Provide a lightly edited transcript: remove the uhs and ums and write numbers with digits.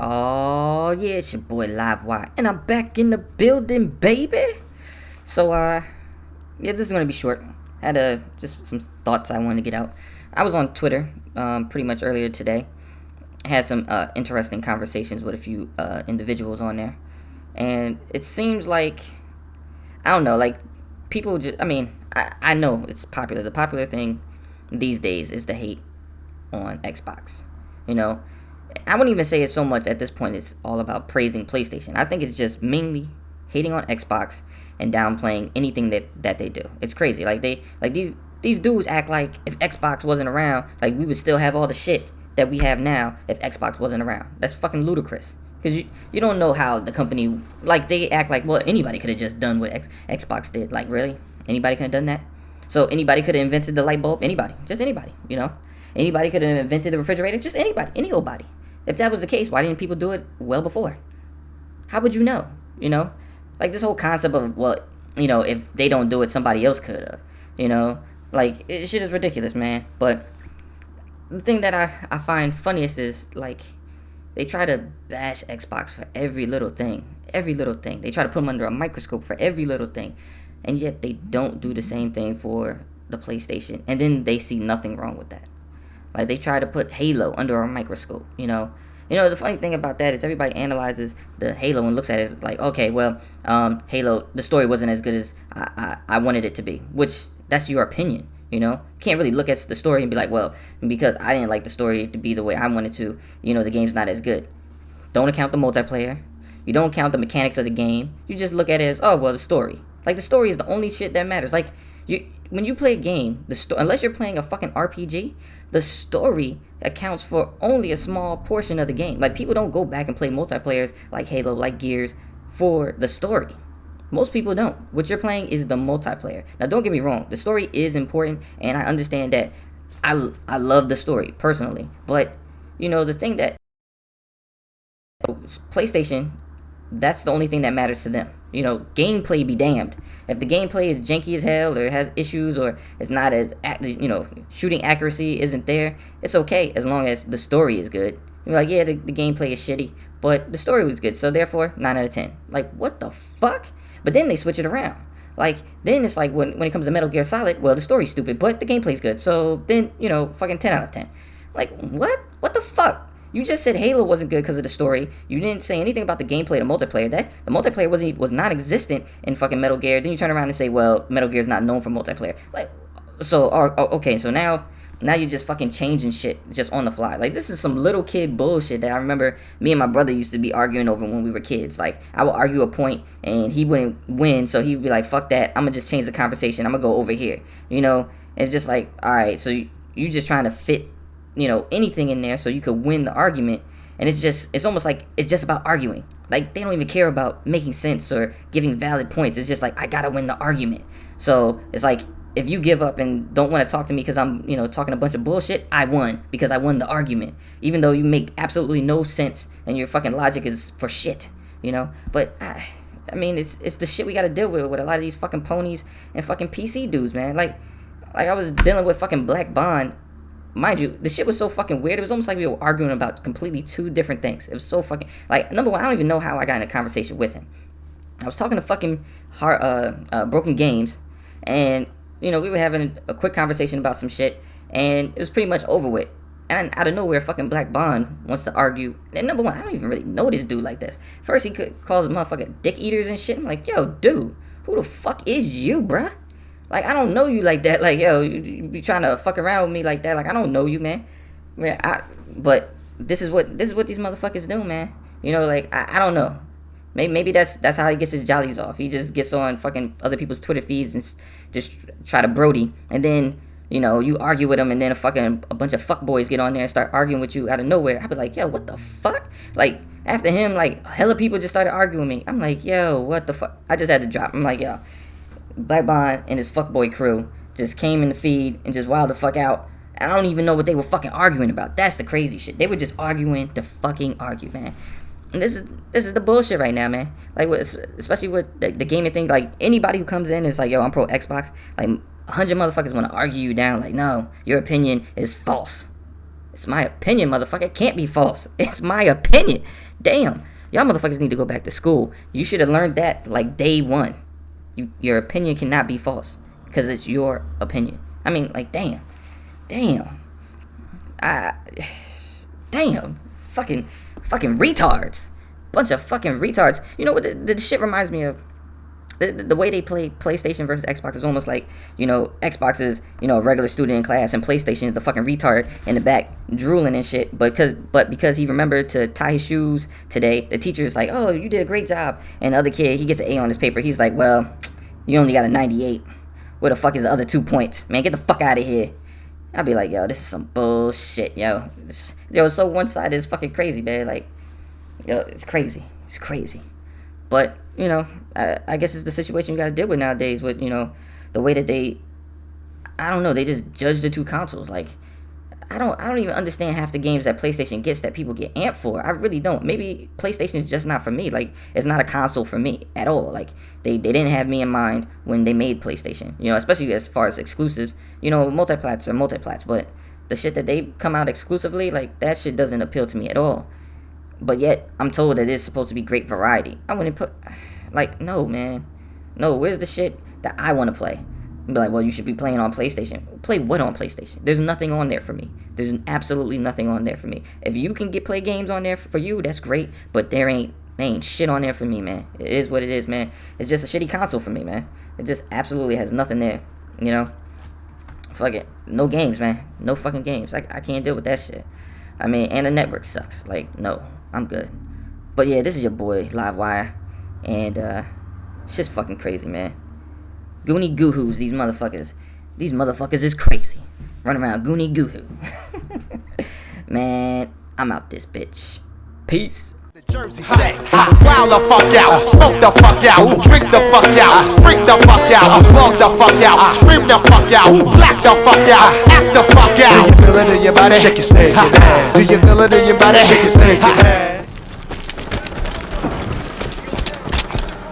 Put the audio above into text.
Oh yeah, it's your boy Livewire, and I'm back in the building, baby. So yeah, this is gonna be short. Had just some thoughts I wanted to get out. I was on Twitter, pretty much earlier today. I had some interesting conversations with a few individuals on there, and it seems like I don't know, like people just. I mean, I know it's popular. The popular thing these days is the hate on Xbox. You know, I wouldn't even say it's so much at this point. It's all about praising PlayStation. I think it's just mainly hating on Xbox and downplaying anything that they do. It's crazy. Like these dudes act like if Xbox wasn't around, like we would still have all the shit that we have now if Xbox wasn't around. That's fucking ludicrous. Because you don't know how the company, like they act like, well, anybody could have just done what Xbox did. Like, really? Anybody could have done that? So anybody could have invented the light bulb? Anybody. Just anybody, you know? Anybody could have invented the refrigerator? Just anybody. Any old body. If that was the case, why didn't people do it well before? How would you know? You know? Like this whole concept of, well, you know, if they don't do it, somebody else could have. You know? Like, shit is ridiculous, man. But the thing that I find funniest is, like, they try to bash Xbox for every little thing. Every little thing. They try to put them under a microscope for every little thing. And yet they don't do the same thing for the PlayStation. And then they see nothing wrong with that. Like, they try to put Halo under a microscope, you know. You know, the funny thing about that is everybody analyzes the Halo and looks at it as like, okay, well, Halo, the story wasn't as good as I wanted it to be. Which, that's your opinion, you know. Can't really look at the story and be like, well, because I didn't like the story to be the way I wanted to, you know, the game's not as good. Don't account the multiplayer. You don't count the mechanics of the game. You just look at it as, oh, well, the story. Like, the story is the only shit that matters. Like, when you play a game, unless you're playing a fucking RPG, the story accounts for only a small portion of the game. Like, people don't go back and play multiplayers like Halo, like Gears, for the story. Most people don't. What you're playing is the multiplayer. Now, don't get me wrong. The story is important, and I understand that. I love the story, personally. But, you know, the thing that PlayStation, that's the only thing that matters to them. You know, gameplay be damned. If the gameplay is janky as hell, or has issues, or it's not as, you know, shooting accuracy isn't there, it's okay as long as the story is good. You're like, yeah, the gameplay is shitty, but the story was good, so therefore, 9 out of 10. Like, what the fuck? But then they switch it around. Like, then it's like when it comes to Metal Gear Solid, well, the story's stupid, but the gameplay's good, so then, you know, fucking 10 out of 10. Like, what? What the fuck? You just said Halo wasn't good because of the story. You didn't say anything about the gameplay, the multiplayer. That the multiplayer was non-existent in fucking Metal Gear. Then you turn around and say, well, Metal Gear's not known for multiplayer. Like, so okay, so now you're just fucking changing shit just on the fly. Like, this is some little kid bullshit that I remember me and my brother used to be arguing over when we were kids. Like, I would argue a point and he wouldn't win, so he'd be like, fuck that, I'm gonna just change the conversation. I'm gonna go over here. You know, it's just like, all right, so you just trying to fit, you know, anything in there so you could win the argument, and it's almost like it's just about arguing. Like, they don't even care about making sense or giving valid points. It's just like, I gotta win the argument. So it's like, if you give up and don't want to talk to me because I'm, you know, talking a bunch of bullshit, I won because I won the argument, even though you make absolutely no sense and your fucking logic is for shit, you know. But I mean, it's the shit we gotta deal with a lot of these fucking ponies and fucking PC dudes, man. Like I was dealing with fucking Black Bond. Mind you, the shit was so fucking weird. It was almost like we were arguing about completely two different things. It was so fucking, like, number one, I don't even know how I got in a conversation with him. I was talking to fucking Broken Games, and, you know, we were having a quick conversation about some shit, and it was pretty much over with. And out of nowhere, fucking Black Bond wants to argue. And number one, I don't even really know this dude like this. First, he calls motherfucking dick eaters and shit. I'm like, yo, dude, who the fuck is you, bruh? Like, I don't know you like that. Like, yo, you be trying to fuck around with me like that. Like, I don't know you, man. But this is what these motherfuckers do, man. You know, like, I don't know. Maybe that's how he gets his jollies off. He just gets on fucking other people's Twitter feeds and just try to Brody. And then, you know, you argue with him, and then a bunch of fuckboys get on there and start arguing with you out of nowhere. I be like, yo, what the fuck? Like, after him, like, hella people just started arguing with me. I'm like, yo, what the fuck? I just had to drop. I'm like, yo, Black Bond and his fuckboy crew just came in the feed and just wilded the fuck out. I don't even know what they were fucking arguing about. That's the crazy shit. They were just arguing to fucking argue, man. And this is the bullshit right now, man. Like, especially with the gaming thing. Like, anybody who comes in is like, yo, I'm pro Xbox. Like, 100 motherfuckers want to argue you down. Like, no, your opinion is false. It's my opinion, motherfucker. It can't be false. It's my opinion. Damn, y'all motherfuckers need to go back to school. You should have learned that like day one. Your opinion cannot be false because it's your opinion. I mean, like, damn, fucking retards, bunch of fucking retards. You know what the shit reminds me of? The way they play PlayStation versus Xbox is almost like, Xbox is, a regular student in class, and PlayStation is the fucking retard in the back drooling and shit. But because he remembered to tie his shoes today, the teacher's like, oh, you did a great job. And the other kid, he gets an A on his paper. He's like, well, you only got a 98. Where the fuck is the other 2 points? Man, get the fuck out of here. I'd be like, yo, this is some bullshit, yo. It's so one-sided, it's fucking crazy, man. Like, yo, it's crazy. It's crazy. But, I guess it's the situation you gotta deal with nowadays with, the way that they just judge the two consoles. Like, I don't even understand half the games that PlayStation gets that people get amped for. I really don't. Maybe PlayStation is just not for me. Like, it's not a console for me at all. Like, they didn't have me in mind when they made PlayStation. Especially as far as exclusives. Multiplats are multiplats, but the shit that they come out exclusively, like, that shit doesn't appeal to me at all. But yet, I'm told that it's supposed to be great variety. I wouldn't put, like, no, man. No, where's the shit that I want to play? Be like, well, you should be playing on PlayStation. Play what on PlayStation? There's nothing on there for me. There's absolutely nothing on there for me. If you can play games on there for you, that's great. But there ain't shit on there for me, man. It is what it is, man. It's just a shitty console for me, man. It just absolutely has nothing there, Fuck it. No games, man. No fucking games. I can't deal with that shit. I mean, and the network sucks. Like, no. I'm good. But yeah, this is your boy, Livewire. And, shit's fucking crazy, man. Goonie Goohoos, these motherfuckers. These motherfuckers is crazy. Run around Goonie Goohoo. Man, I'm out this bitch. Peace. Jersey say, wild the fuck out, smoke the fuck out, drink the fuck out, freak the fuck out, bug the fuck out, scream the fuck out, black the fuck out, act the fuck out. Do you feel it in your body? Shake your snake. Do you feel it in your body? Shake your snake.